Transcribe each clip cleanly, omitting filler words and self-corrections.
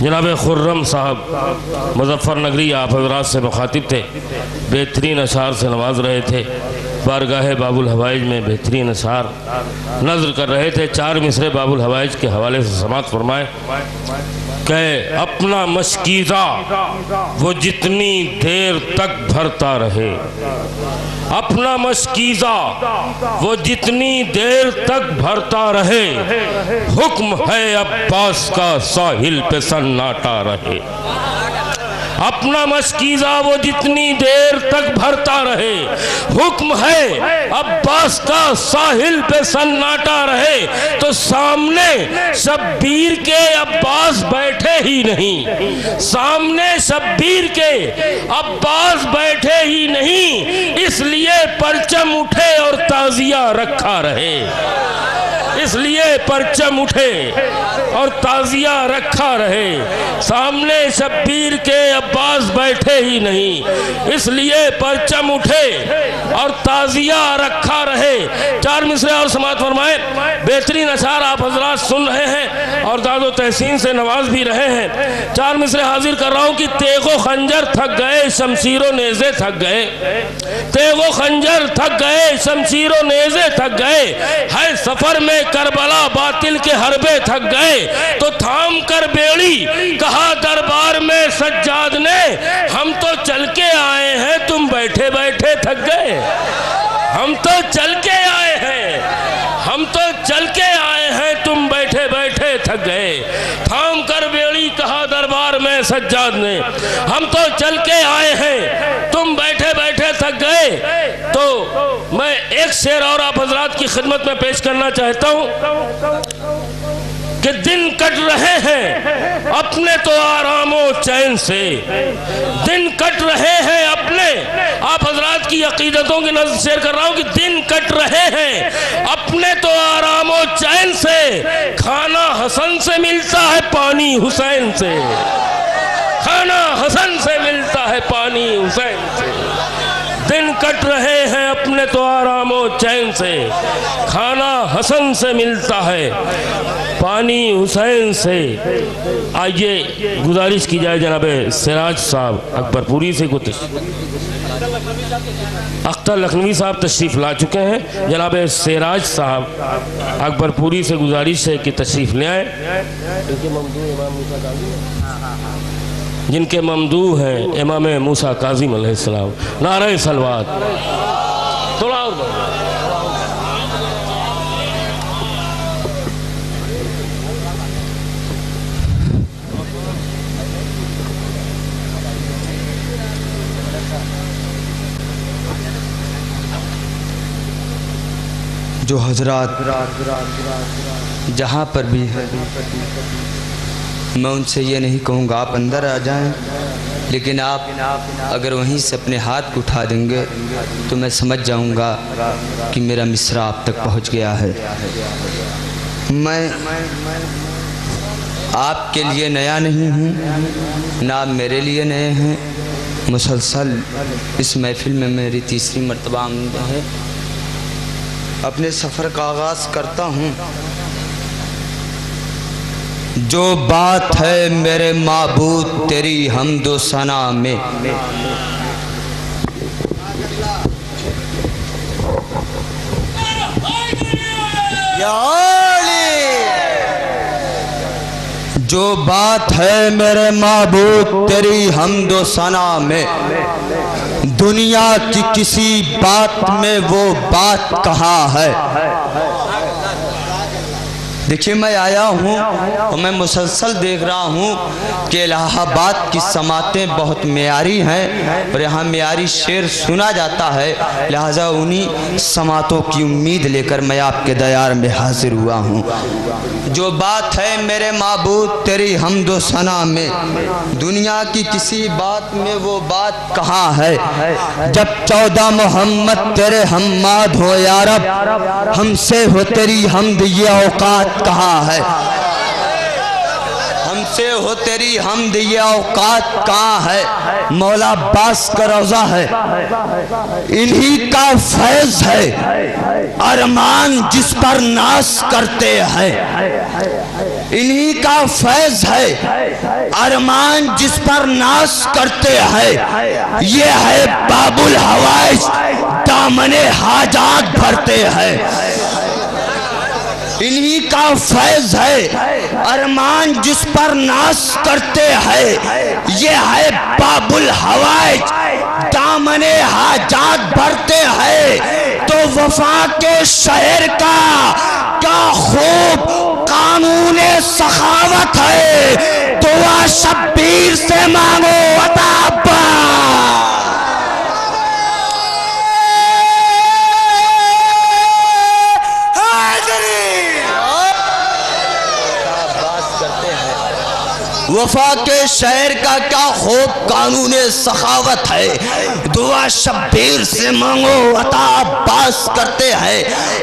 جناب خرم صاحب مظفر نگری آپ حضرات سے مخاطب تھے، بہترین اشعار سے نواز رہے تھے، بارگاہ باب الحوائج میں بہترین اشعار نظر کر رہے تھے۔ 4 مصرے باب الحوائج کے حوالے سے سماعت فرمائے کہ اپنا مشکیزہ وہ جتنی دیر تک بھرتا رہے، اپنا مشکیزہ وہ جتنی دیر تک بھرتا رہے، حکم ہے عباس کا ساحل پہ سناٹا رہے۔ اپنا مشکیزہ وہ جتنی دیر تک بھرتا رہے، حکم ہے عباس کا ساحل پہ سناٹا رہے۔ تو سامنے شبیر کے عباس بیٹھے ہی نہیں، سامنے شبیر کے عباس بیٹھے ہی نہیں، اس لیے پرچم اٹھے اور تعزیہ رکھا رہے، اس لیے پرچم اٹھے اور تعزیہ رکھا رہے۔ سامنے شبیر کے عباس بیٹھے ہی نہیں، اس لیے پرچم اٹھے اور تعزیہ رکھا رہے۔ 4 مصرے اور سماعت فرمائے۔ بہترین اشعار آپ حضرات سن رہے ہیں اور داد و تحسین سے نواز بھی رہے ہیں۔ 4 مصرے حاضر کر رہا ہوں کہ تیغ و خنجر تھک گئے، شمشیر و نیزے تھک گئے، تیغ و خنجر تھک گئے، شمشیر و نیزے تھک گئے، ہے سفر میں کربلا باطل کے حربے تھک گئے۔ تو تھام کر بیڑی کہا دربار میں سجاد نے، ہم تو چل کے آئے ہیں تم بیٹھے بیٹھے تھک گئے، ہم تو چل کے آئے ہیں، ہم تو چل کے آئے ہیں تم بیٹھے بیٹھے تھک گئے۔ تھام کر بیڑی کہا دربار میں سجاد نے، ہم تو چل کے آئے ہیں تم بیٹھے بیٹھے تھک گئے۔ تو میں ایک شعر اور آپ حضرات کی خدمت میں پیش کرنا چاہتا ہوں کہ دن کٹ رہے ہیں اپنے تو آرام و چین سے، دن کٹ رہے ہیں اپنے، آپ حضرات کی عقیدتوں کی نظر شیئر کر رہا ہوں کہ دن کٹ رہے ہیں اپنے تو آرام و چین سے، کھانا حسن سے ملتا ہے پانی حسین سے، کھانا حسن سے ملتا ہے پانی حسین سے۔ دن کٹ رہے ہیں اپنے تو آرام و چین سے، کھانا حسن سے ملتا ہے پانی حسین سے۔ آئیے گزارش کی جائے جناب سراج صاحب اکبر پوری سے کچھ، اختر لکھنوی صاحب تشریف لا چکے ہیں، جناب سراج صاحب اکبر پوری سے گزارش ہے کہ تشریف لے آئیں، جن کے ممدوح ہیں امام موسیٰ کاظم علیہ السلام۔ نعرہ صلوات، تھوڑا اور جو حضرات جہاں پر بھی ہے، میں ان سے یہ نہیں کہوں گا آپ اندر آ جائیں، لیکن آپ اگر وہیں سے اپنے ہاتھ کو اٹھا دیں گے تو میں سمجھ جاؤں گا کہ میرا مصرع آپ تک پہنچ گیا ہے۔ میں آپ کے لیے نیا نہیں ہوں، نہ آپ میرے لیے نئے ہیں، مسلسل اس محفل میں میری تیسری مرتبہ آمد ہے۔ اپنے سفر کا آغاز کرتا ہوں۔ جو بات ہے میرے معبود تیری حمد و ثنا میں، یا علی، جو بات ہے میرے معبود تیری حمد و ثنا میں، دنیا کی کسی بات میں وہ بات کہاں ہے۔ دیکھیے میں آیا ہوں اور میں مسلسل دیکھ رہا ہوں کہ الہ آباد کی سماعتیں بہت معیاری ہیں اور یہاں معیاری شعر سنا جاتا ہے، لہٰذا انہی سماعتوں کی امید لے کر میں آپ کے دیار میں حاضر ہوا ہوں۔ جو بات ہے میرے معبود تیری حمد و ثنا میں، دنیا کی کسی بات میں وہ بات کہاں ہے۔ جب 14 محمد تیرے حماد ہو یا رب، ہم سے ہو تیری حمد یہ اوقات کہاں ہے۔ ہم سے ہو تیری حمد یہ اوقات کہاں ہے۔ مولا عباس کا روضہ ہے، انہی کا فیض ہے، ارمان جس پر ناز کرتے ہیں۔ انہی کا فیض ہے ارمان جس پر ناز کرتے ہیں، یہ ہے باب الحوائج دامن حاجات بھرتے ہیں۔ انہی کا فیض ہے ارمان جس پر ناز کرتے ہیں، یہ ہے باب الحوائج دامن حاجات بھرتے ہیں۔ تو وفا کے شہر کا کیا خوب قانون سخاوت ہے، دعا شبیر سے مانگو عطا وفا کے شہر کا کیا خوب قانون سخاوت ہے، دعا شبیر سے مانگو عطا عباس کرتے ہیں۔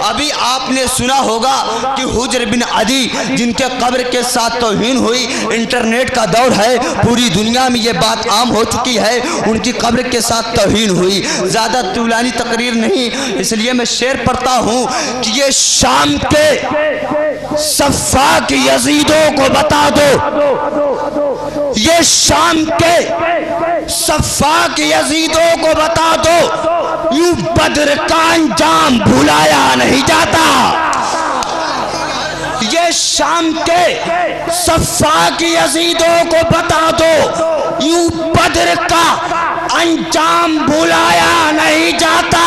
ابھی آپ نے سنا ہوگا کہ حجر بن عدی جن کے قبر کے ساتھ توہین ہوئی، انٹرنیٹ کا دور ہے، پوری دنیا میں یہ بات عام ہو چکی ہے، ان کی قبر کے ساتھ توہین ہوئی۔ زیادہ طولانی تقریر نہیں، اس لیے میں شعر پڑھتا ہوں کہ یہ شام کے سفاک یزیدوں کو بتا دو، یہ شام کے سفاک یزیدوں کو بتا دو، یوں بدر کا انجام بھلایا نہیں جاتا۔ یہ شام کے سفاک یزیدوں کو بتا دو، یوں بدر کا انجام بھلایا نہیں جاتا۔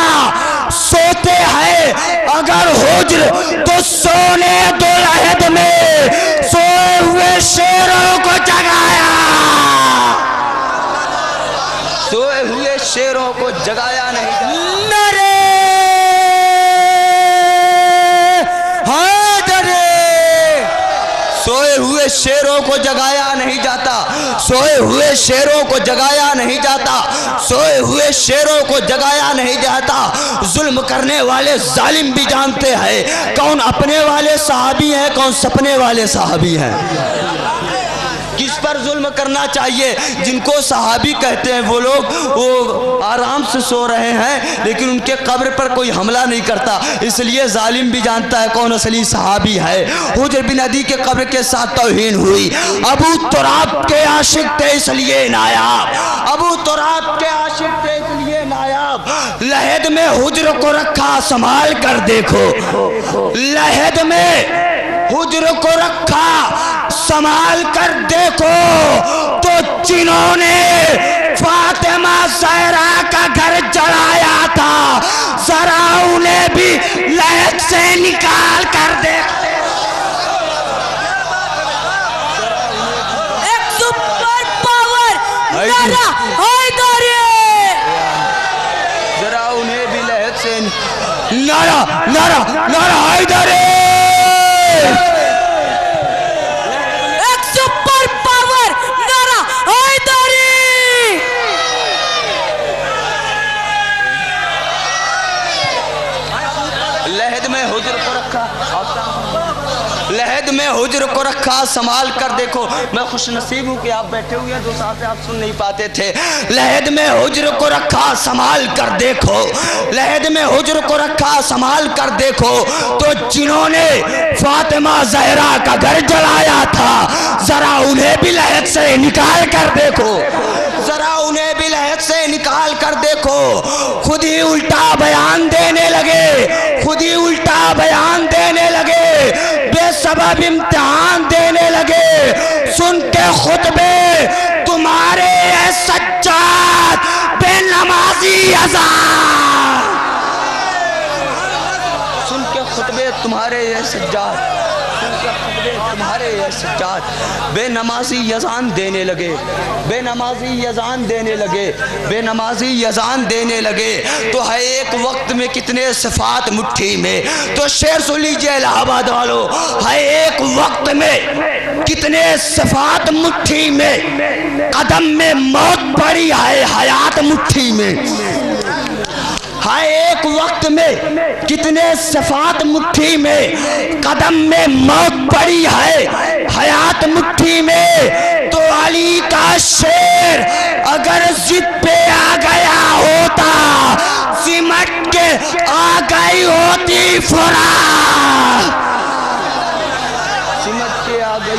سوتے ہیں اگر حجر تو سونے دو لحد میں، سوئے ہوئے شیروں کو جگایا، سوئے ہوئے شیروں کو جگایا نہیں جاتا۔ نعرے حیدر، سوئے ہوئے شیروں کو جگایا نہیں جاتا، سوئے ہوئے شیروں کو جگایا نہیں جاتا، سوئے ہوئے شیروں کو جگایا نہیں جاتا۔ ظلم کرنے والے ظالم بھی جانتے ہیں کون اپنے والے صحابی ہیں، کون سپنے والے صحابی ہیں۔ کس پر ظلم کرنا چاہیے؟ جن کو صحابی کہتے ہیں وہ لوگ وہ آرام سے سو رہے ہیں، لیکن ان کے قبر پر کوئی حملہ نہیں کرتا، اس لیے ظالم بھی جانتا ہے کون اصلی صحابی ہے۔ حجر بن عدی کے قبر کے ساتھ توہین ہوئی، ابو تراب کے عاشق تھے اس لیے نایاب، ابو تراب کے عاشق تھے اس لیے نایاب۔ لحد میں حجر کو رکھا سنبھال کر دیکھو، لحد میں حجر کو رکھا سنبھال کر دیکھو، تو جنہوں نے فاطمہ زہرا کا گھر جلایا تھا، ذرا انہیں بھی لحد سے نکال کر دیکھو۔ ایک سپر پاور نعرہ حیدر، ذرا انہیں بھی لحد سے نعرہ نعرہ نعرہ حیدر۔ ایک سپر پاور نعرہ حیدر۔ لحد میں حجر کو رکھا، لحد میں حجر کو رکھا سنبھال کر دیکھو۔ میں خوش نصیب ہوں کہ آپ بیٹھے ہوئے ہیں، دو سال سے آپ سن نہیں پاتے تھے۔ لحد میں حجر کو رکھا سنبھال کر دیکھو، لحد میں حجر کو رکھا سنبھال کر دیکھو، تو جنہوں نے فاطمہ زہرا کا گھر جلایا تھا، ذرا انہیں بھی لحد سے نکال کر دیکھو، ذرا انہیں بھی لحد سے نکال کر دیکھو۔ خود ہی الٹا بیان دینے لگے، خود ہی الٹا بیان دینے لگے، بے سبب امتحان دینے لگے۔ سن کے خطبے تمہارے اے سجاد بے نمازی اذان، سن کے خطبے تمہارے اے سجاد، سن کے خطبے تمہارے اے سجاد بے نمازی اذان دینے لگے، بے نمازی اذان دینے لگے، بے نمازی اذان دینے لگے۔ تو ہے ایک وقت میں کتنے صفات مٹھی میں، تو شعر سن لیجئے الہ آباد والو، ہے ایک وقت میں کتنے صفات مٹھی میں، قدم میں موت پڑی ہے حیات مٹھی میں۔ ہائے ایک وقت میں کتنے صفات مٹھی میں، قدم میں موت پڑی ہے حیات مٹھی میں۔ تو علی کا شیر اگر ضد پہ آ گیا ہوتا، سمٹ کے آ گئی ہوتی فرات، سمٹ کے آ گئی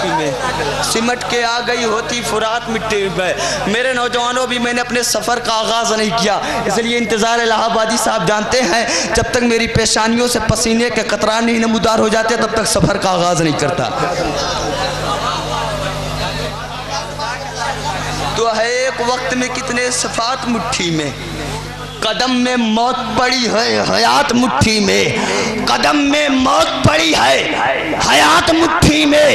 مٹی میں، سمٹ کے آ گئی ہوتی فرات مٹی میں۔ میرے نوجوانوں بھی میں نے اپنے سفر کا آغاز نہیں کیا، اس لیے انتظار الہ آبادی صاحب جانتے ہیں جب تک میری پیشانیوں سے پسینے کے قطرات نہیں نمودار ہو جاتے تب تک سفر کا آغاز نہیں کرتا۔ تو ہے ایک وقت میں کتنے صفات مٹھی میں، قدم میں موت پڑی ہے حیات مٹھی میں، قدم میں موت پڑی ہے حیات مٹھی میں۔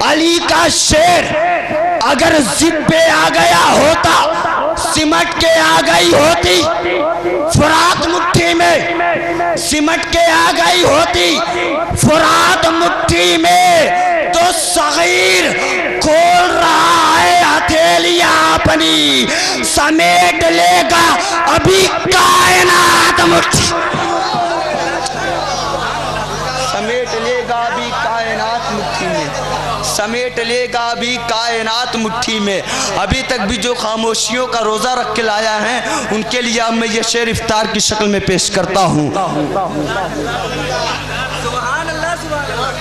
علی کا شیر اگر ضد پہ آ گیا ہوتا سمٹ کے آ گئی ہوتی فرات مٹھی میں، سمٹ کے آ گئی ہوتی فرات مٹھی میں۔ تو صغیر کھول رہا ہے ہتھیلیاں اپنی، سمیٹ لے گا ابھی کائنات مٹھی، سمیٹ لے گا ابھی کائنات مٹھی میں، سمیٹ لے گا ابھی کائنات مٹھی میں۔ ابھی تک بھی جو خاموشیوں کا روزہ رکھ کے لایا ہے ان کے لیے اب میں یہ شعر افطار کی شکل میں پیش کرتا ہوں۔ سبحان اللہ سبحان اللہ،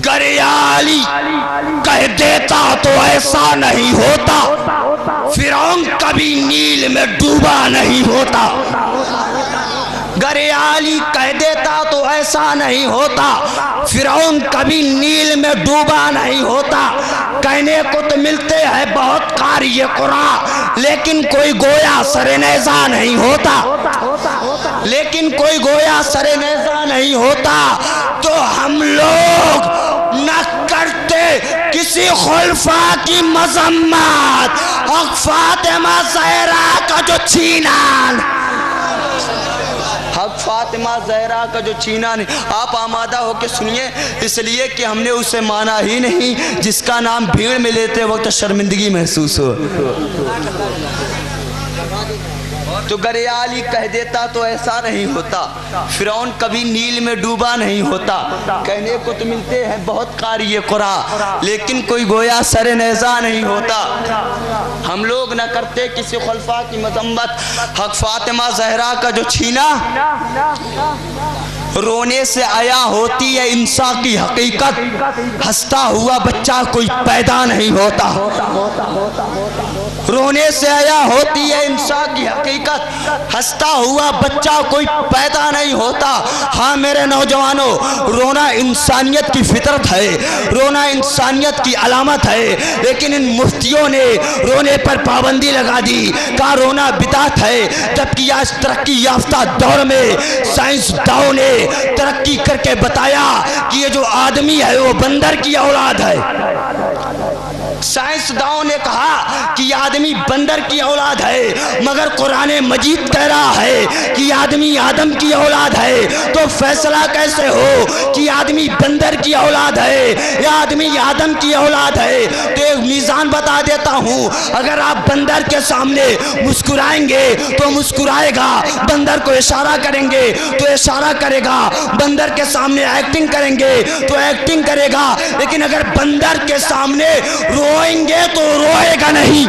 گر علی کہہ دیتا تو ایسا نہیں ہوتا، فرعون کبھی نیل میں ڈوبا نہیں ہوتا۔ گر علی کہہ دیتا تو ایسا نہیں ہوتا، فرعون کبھی نیل میں ڈوبا نہیں ہوتا۔ کہنے کو تو ملتے ہیں بہت قاری قرآن لیکن کوئی گویا سر نیزہ نہیں ہوتا، لیکن کوئی گویا سر نیزہ نہیں ہوتا۔ تو ہم لوگ نہ کرتے کسی خلفاء کی مذمت، حق فاطمہ زہرا کا جو چھینا، حق فاطمہ زہرا کا جو چھینا نہیں۔ آپ آمادہ ہو کے سنیے، اس لیے کہ ہم نے اسے مانا ہی نہیں جس کا نام بھیڑ میں لیتے وقت شرمندگی محسوس ہو۔ تو گر علی کہہ دیتا تو ایسا نہیں ہوتا، فرعون کبھی نیل میں ڈوبا نہیں ہوتا۔ کہنے کو تو ملتے ہیں بہت قاری قرآن لیکن کوئی گویا سر نیزہ نہیں ہوتا۔ ہم لوگ نہ کرتے کسی خلفاء کی مذمت، حق فاطمہ زہرا کا جو چھینا، رونے سے آیا ہوتی ہے انسان کی حقیقت، ہنستا ہوا بچہ کوئی پیدا نہیں ہوتا۔ رونے سے آیا ہوتی ہے انسان کی حقیقت، ہنستا ہوا بچہ کوئی پیدا نہیں ہوتا۔ ہاں میرے نوجوانوں، رونا انسانیت کی فطرت ہے، رونا انسانیت کی علامت ہے، لیکن ان مفتیوں نے رونے پر پابندی لگا دی، کہا رونا بدعت ہے، جبکہ آج ترقی یافتہ دور میں سائنس داؤں نے ترقی کر کے بتایا کہ یہ جو آدمی ہے وہ بندر کی اولاد ہے۔ سائنس داؤں نے کہا کہ یہ آدمی بندر کی اولاد ہے، مگر قرآن مجید کہہ رہا ہے کہ یہ آدمی آدم کی اولاد ہے۔ تو فیصلہ کیسے ہو کہ یہ آدمی بندر کی اولاد ہے یا آدمی آدم کی اولاد ہے؟ تو ایک میزان بتا دیتا ہوں، اگر آپ بندر کے سامنے مسکرائیں گے تو مسکرائے گا، بندر کو اشارہ کریں گے تو اشارہ کرے گا، بندر کے سامنے ایکٹنگ کریں گے تو ایکٹنگ کرے گا، لیکن اگر بندر کے سامنے روئیں گے تو روئے گا نہیں۔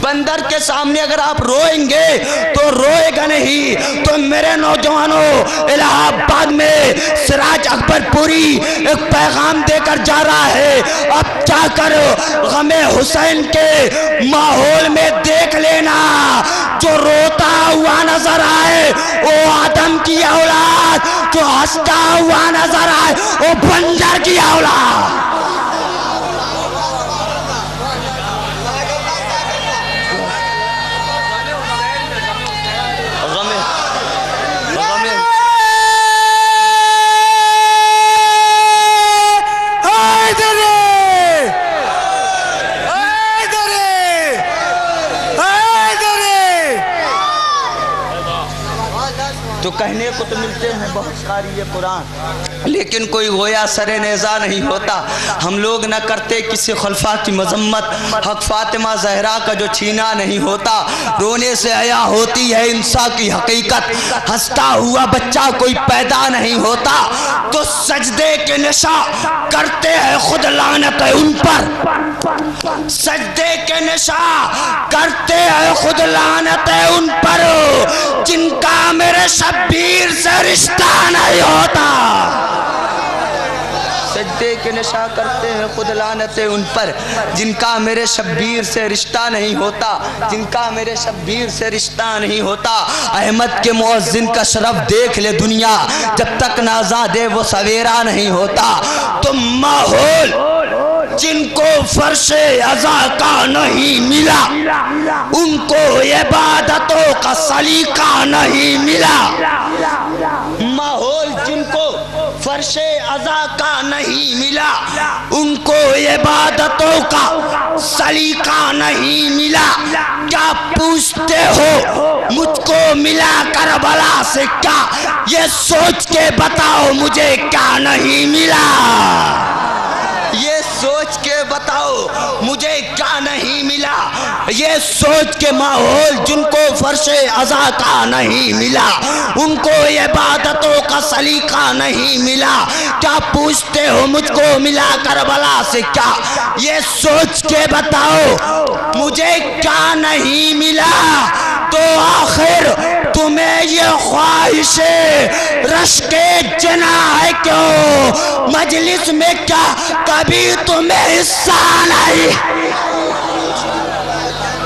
بندر کے سامنے اگر آپ روئیں گے تو روئے گا نہیں۔ تو میرے نوجوانوں، الہ آباد میں سراج اکبر پوری ایک پیغام دے کر جا رہا ہے، اب جا کر غم حسین کے ماحول میں دیکھ لینا، جو روتا ہوا نظر آئے وہ آدم کی اولاد، جو ہنستا ہوا نظر آئے وہ بندر کی اولاد۔ تو کہنے کو تو ملتے ہیں بہت قاری قرآن لیکن کوئی گویا سر نیزہ نہیں ہوتا۔ ہم لوگ نہ کرتے کسی خلفاء کی مذمت، حق فاطمہ زہرا کا جو چھینا نہیں ہوتا۔ رونے سے عیا ہوتی ہے انسان کی حقیقت، ہنستا ہوا بچہ کوئی پیدا نہیں ہوتا۔ تو سجدے کے نشاں کرتے ہیں خود لعنت ہے ان پر، سجدے کے نشاں کرتے ہیں خود لعنت ہے ان پر جن کا میرے شبیر سے رشتہ نہیں ہوتا سجدے کے نشاں کرتے ہیں خود لعنت ہے ان پر جن کا میرے شبیر سے رشتہ نہیں ہوتا جن کا میرے شبیر سے رشتہ نہیں ہوتا احمد کے مؤذن کا شرف دیکھ لے دنیا جب تک نازا دے وہ سویرا نہیں ہوتا تم ماحول جن کو فرش عزا کا نہیں ملا ان کو عبادتوں کا سلیقہ نہیں ملا ماحول جن کو فرش عزا کا نہیں ملا ان کو عبادتوں کا سلیقہ نہیں ملا کیا پوچھتے ہو مجھ کو ملا کربلا سے کیا یہ سوچ کے بتاؤ مجھے کیا نہیں ملا یہ سوچ کے بتاؤ مجھے کیا نہیں ملا یہ سوچ کے ماحول جن کو فرش عزا کا نہیں ملا ان کو عبادتوں کا سلیقہ نہیں ملا کیا پوچھتے ہو مجھ کو ملا کربلا سے کیا یہ سوچ کے بتاؤ مجھے کیا نہیں ملا تو آخر تمہیں یہ خواہش رشک جنا ہے کیوں مجلس میں کیا کبھی تمہیں حصہ نہیں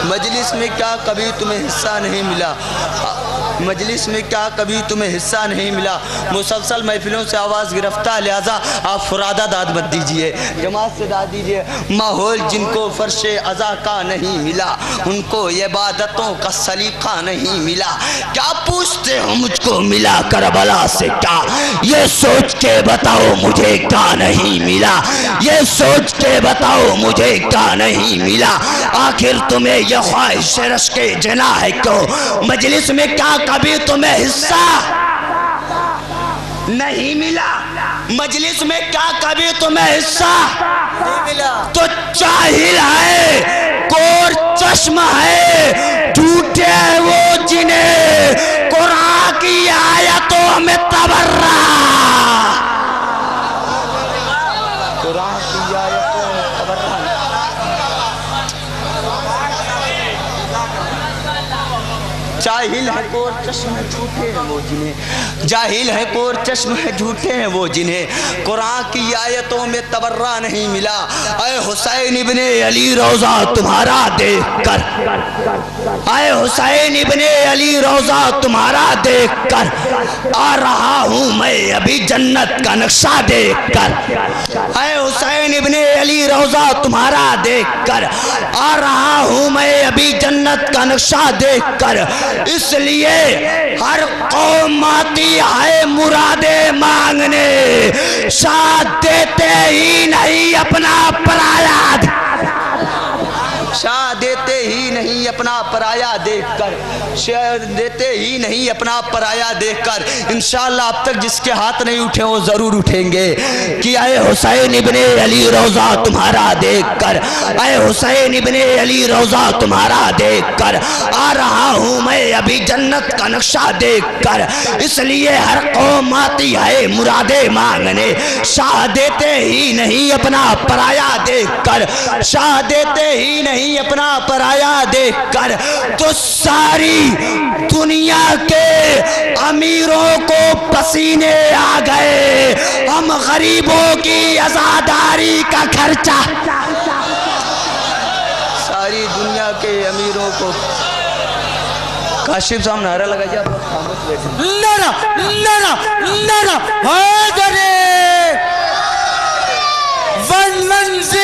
مجلس میں کیا کبھی تمہیں حصہ نہیں ملا مجلس میں کیا کبھی تمہیں حصہ نہیں ملا مسلسل محفلوں سے آواز گرفتہ لہذا آپ فرادہ داد مت دیجئے جماعت سے داد دیجئے ماحول جن کو فرش عزا کا نہیں ملا ان کو عبادتوں کا سلیقہ نہیں ملا کیا پوچھتے ہو مجھ کو ملا کربلا سے کیا یہ سوچ کے بتاؤ مجھے کیا نہیں ملا یہ سوچ کے بتاؤ مجھے کیا نہیں ملا آخر تمہیں یہ خواہش رشک جنا ہے کیوں مجلس میں کیا کبھی تمہیں حصہ نہیں ملا مجلس میں کیا کبھی تمہیں حصہ نہیں ملا تو جاہل ہے کور چشم ہے جھوٹے ہیں وہ جنہیں قرآن کی آیتوں میں تبرہ قرآن کی آیتوں میں تبرہ جاہل ہے کور چشم ہے جھوٹے ہیں وہ جنہیں جاہل ہے کور چشم ہے جھوٹے ہیں وہ جنہیں قرآن کی آیتوں میں تبرہ نہیں ملا اے حسین ابن علی روضہ تمہارا دیکھ کر اے حسین ابن علی روضہ تمہارا دیکھ کر آ رہا ہوں میں ابھی جنت کا نقشہ دیکھ کر اے حسین ابن علی روضہ تمہارا دیکھ کر آ رہا ہوں میں ابھی جنت کا نقشہ دیکھ کر اس لیے ہر قوم آتی ہے مرادیں مانگنے شاہ دیتے ہی نہیں اپنا پرایا شاہ دیتے ہی نہیں اپنا پرایا دیکھ کر شاہ دیتے ہی نہیں اپنا پرایا دیکھ کر انشاءاللہ اب تک جس کے ہاتھ نہیں اٹھے وہ ضرور اٹھیں گے کہ اے حسین ابن علی روضہ تمہارا دیکھ کر اے حسین ابن علی روضہ تمہارا دیکھ کر آ رہا ہوں میں ابھی جنت کا نقشہ دیکھ کر اس لیے ہر قوم آتی ہے مرادیں مانگنے شاہ دیتے ہی نہیں اپنا پرایا دیکھ کر شاہ دیتے ہی نہیں اپنا پرایا دیکھ کر تو ساری دنیا کے امیروں کو پسینے آ گئے ہم غریبوں کی عزاداری کا خرچہ ساری دنیا کے امیروں کو کاشف صاحب نعرہ لگا جا نعرہ نعرہ نعرہ حیدرِ 110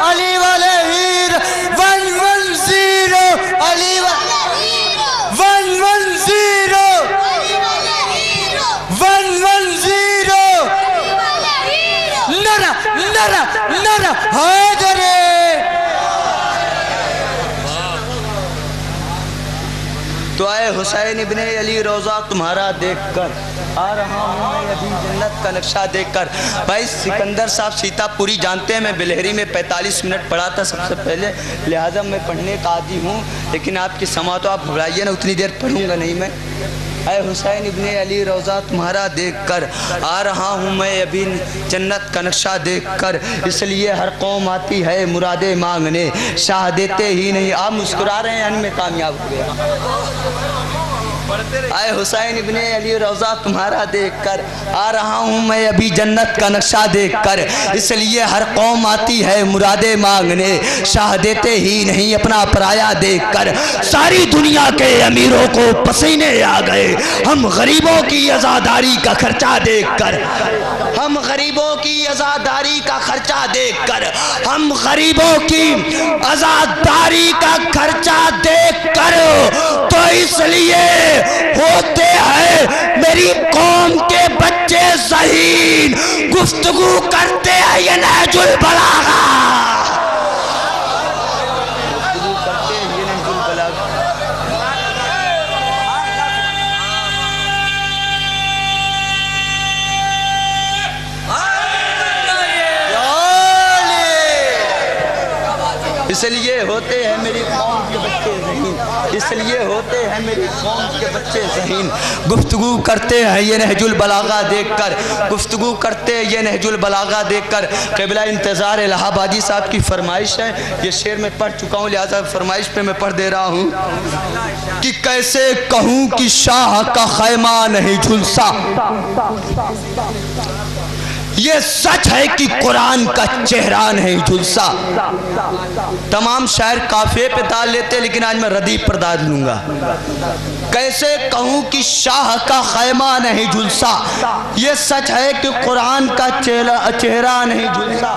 علی والے ہیر 110 علی والے 110 110 نعرہ نعرہ نعرہ حیدرِ تو اے حسین ابن علی روضہ تمہارا دیکھ کر آ رہا ہوں میں ابھی جنت کا نقشہ دیکھ کر بھائی سکندر صاحب سیتا پوری جانتے ہیں میں بلہری میں 45 منٹ پڑھا تھا سب سے پہلے لہٰذا میں پڑھنے کا عادی ہوں لیکن آپ کی سماعت تو آپ گھبرائیے نا اتنی دیر پڑھوں گا نہیں میں اے حسین ابن علی روضہ تمہارا دیکھ کر آ رہا ہوں میں ابھی جنت کا نقشہ دیکھ کر، اس لیے ہر قوم آتی ہے مرادیں مانگنے، شاہ دیتے ہی نہیں۔ آپ مسکرا رہے ہیں یعنی میں کامیاب ہو گیا۔ اے حسین ابن علی روضہ تمہارا دیکھ کر آ رہا ہوں میں ابھی جنت کا نقشہ دیکھ کر، اس لیے ہر قوم آتی ہے مرادیں مانگنے، شاہ دیتے ہی نہیں اپنا پرایا دیکھ کر۔ ساری دنیا کے امیروں کو پسینے آ گئے ہم غریبوں کی عزاداری کا خرچہ دیکھ کر، ہم غریبوں کی عزاداری کا خرچہ دیکھ کر، ہم غریبوں کی عزاداری کا خرچہ دیکھ کر، تو اس لیے ہوتے ہیں میری قوم کے بچے ذہین، گفتگو کرتے ہیں یہ نہج البلاغہ، گفتگو کرتے ہیں یہ نہج البلاغہ۔ اس لیے ہوتے ہیں میری قوم کے بچے ذہین، اس لیے ہوتے ہیں میری قوم کے بچے ذہین، گفتگو کرتے ہیں یہ نہج البلاغہ دیکھ کر، گفتگو کرتے ہیں یہ نہج البلاغہ دیکھ کر۔ قبلہ انتظار الہ آبادی صاحب کی فرمائش ہے، یہ شعر میں پڑھ چکا ہوں لہذا فرمائش پہ میں پڑھ دے رہا ہوں کہ کیسے کہوں کہ شاہ کا خیمہ نہیں جھلسا، یہ سچ ہے کہ قرآن کا چہرہ نہیں جھلسا۔ تمام شاعر قافیے پہ دال لیتے لیکن آج میں ردیف پر دال لوں گا۔ کیسے کہوں کہ شاہ کا خیمہ نہیں جھلسا، یہ سچ ہے کہ قرآن کا چہرہ نہیں جھلسا۔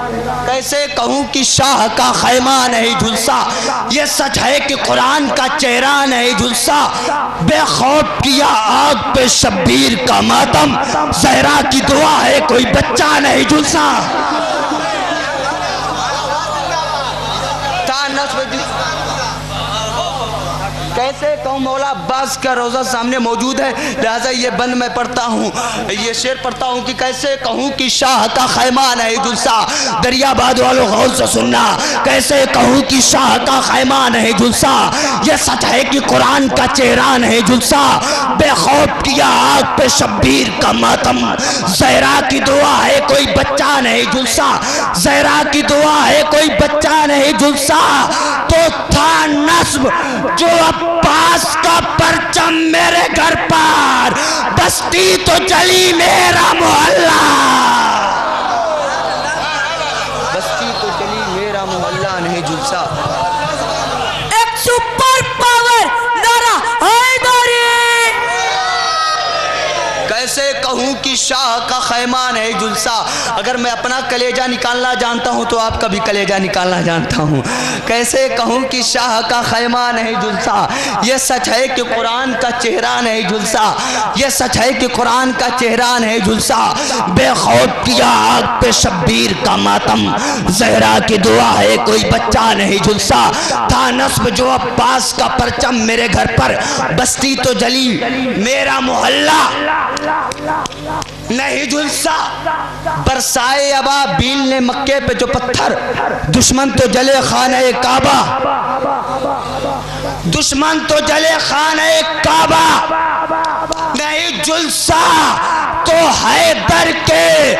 کیسے کہوں کہ شاہ کا خیمہ نہیں جھلسا، یہ سچ ہے کہ قرآن کا چہرہ نہیں جھلسا۔ بے خوف کیا آگ پہ شبیر کا ماتم، زہرا کی دعا ہے کوئی بچہ نہیں جھلسا۔ کیسے کہوں مولا عباس کا روضہ سامنے موجود ہے لہذا یہ بند میں پڑھتا ہوں، یہ شعر پڑھتا ہوں کہ کیسے کہوں کہ شاہ کا خیمہ نہیں جھلسا۔ دریا باد والوں غور سے سننا، کیسے کہوں کہ شاہ کا خیمہ نہیں جھلسا، یہ سچ ہے کہ قرآن کا چہرہ نہیں جھلسا۔ بے خوف کیا آگ پہ شبیر کا ماتم، زہرا کی دعا ہے کوئی بچہ نہیں جھلسا، زہرا کی دعا ہے کوئی بچہ نہیں جھلسا۔ تو تھا نصب جو عباس کا پرچم میرے گھر پر، بستی تو جلی میرا محلہ، بستی تو جلی میرا محلہ نہیں جھلسا۔ ایک سپر پاور نعرہ حیدری۔ کیسے کہوں کہ شاہ کا خیمہ نہیں جھلسا، اگر میں اپنا کلیجہ نکالنا جانتا ہوں تو آپ کا بھی کلیجہ نکالنا جانتا ہوں۔ کیسے کہوں کہ شاہ کا خیمہ نہیں جھلسا، یہ سچ ہے کہ قرآن کا چہرہ نہیں جھلسا، یہ سچ ہے کہ قرآن کا چہرہ نہیں جھلسا۔ بے خوف کیا آگ پہ شبیر کا ماتم، زہرا کی دعا ہے کوئی بچہ نہیں جھلسا۔ تھا نصب جو عباس کا پرچم میرے گھر پر، بستی تو جلی میرا محلہ نہیں جھلسا۔ برسائے ابابیل نے مکے پہ جو پتھر، دشمن تو جلے خانہ کعبہ، دشمن تو جلے خانہ کعبہ نہیں جھلسا۔ تو حیدر کے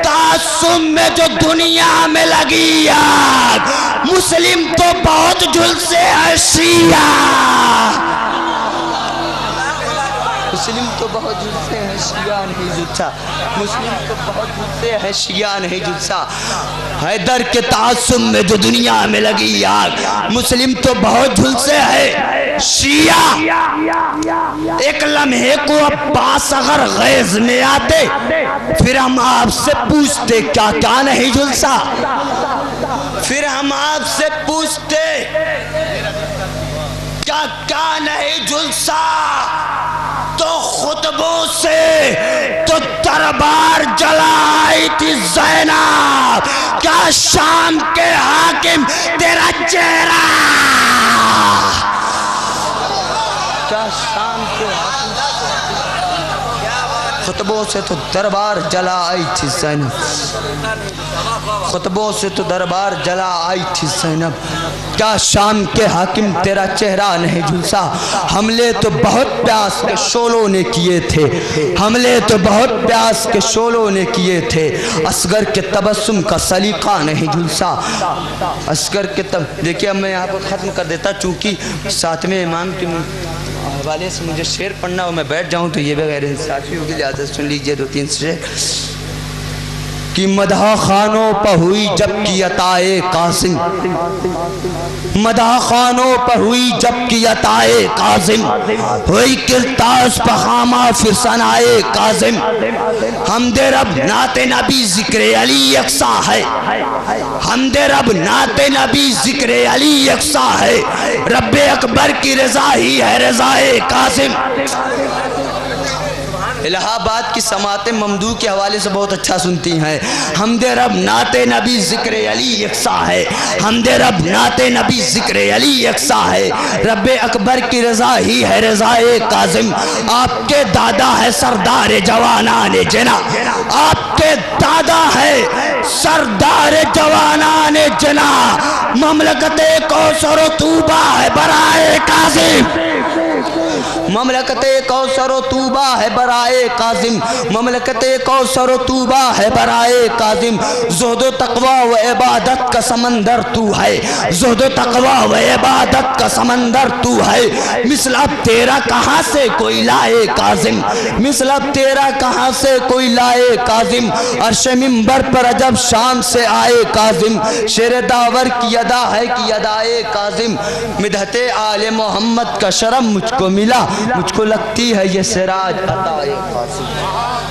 تعصب میں جو دنیا میں لگی آگ، مسلم تو بہت جھلسے ہیں شیعہ، مسلم تو بہت جھلسے ہیں شیعہ نہیں جھلسا، مسلم تو بہت جھلسے ہیں شیعہ نہیں جھلسا۔ حیدر کے تعصب میں جو دنیا میں لگی آگ، مسلم تو بہت جھلسے ہیں شیعہ۔ ایک لمحے کو عباس اگر غیظ میں آتے، پھر ہم آپ سے پوچھتے کیا کیا نہیں جھلسا، پھر ہم آپ سے پوچھتے کیا کیا نہیں جھلسا۔ تو خطبوں سے تو دربار جلائی تھی زینب، کیا شام کے حاکم تیرا چہرہ، کیا شام کے حاکم خطبوں سے تو دربار جلا آئی تھی زینب، خطبوں سے تو دربار جلا آئی تھی زینب، کیا شام کے حاکم تیرا چہرہ نہیں جھلسا؟ حملے تو بہت پیاس کے شولوں نے کیے تھے، حملے تو بہت پیاس کے شولوں نے کیے تھے، اصغر کے تبسم کا سلیقہ نہیں جھلسا، اصغر کے دیکھیے اب میں یہاں پر ختم کر دیتا، چونکہ ساتویں امام کے حوالے سے مجھے شعر پڑھنا ہو، میں بیٹھ جاؤں تو یہ بغیر ساتھیوں کی اجازت سن لیجئے 2-3 شعر کہ مدح خانوں پہ ہوئی جب کی عطائے قاسم، مدح خانوں پہ ہوئی جب کی عطائے قاسم، ہوئی کرتاس پہ خامہ پھر ثنائے کاظم، حمد رب نعت نبی ذکر علی یکساں ہے، حمد رب نعت نبی ذکر علی یکساں ہے، رب اکبر کی رضا ہی ہے رضائے کاظم۔ الہ آباد کی سماعتیں ممدوح کے حوالے سے بہت اچھا سنتی ہیں، حمد رب نعت نبی ذکر علی یکساں ہے، حمد رب نعت نبی ذکر علی یکساں ہے، رب اکبر کی رضا ہی ہے رضائے کاظم، آپ کے دادا ہے سردار جوانان جنا، آپ کے دادا ہے سردار جوانان جنا، مملکت کوثر و طوبہ ہے برائے کاظم، مملکت کوثر و طوبہ ہے برائے کاظم، مملکت کوثر و طوبہ ہے برائے کاظم، زہد و تقوی و عبادت کا سمندر تو ہے، زہد و تقوی و عبادت کا سمندر تو ہے، مثل اب تیرا کہاں سے کوئی لائے کاظم، مثل اب تیرا کہاں سے کوئی لائے کاظم، عرش منبر پر جب شام سے آئے کاظم، شیر داور کی ادا ہے کہ ادائے کاظم، مدحت آل محمد کا شرم مجھ کو ملا، مجھ کو لگتی ہے یہ سراج عطائے قاسم۔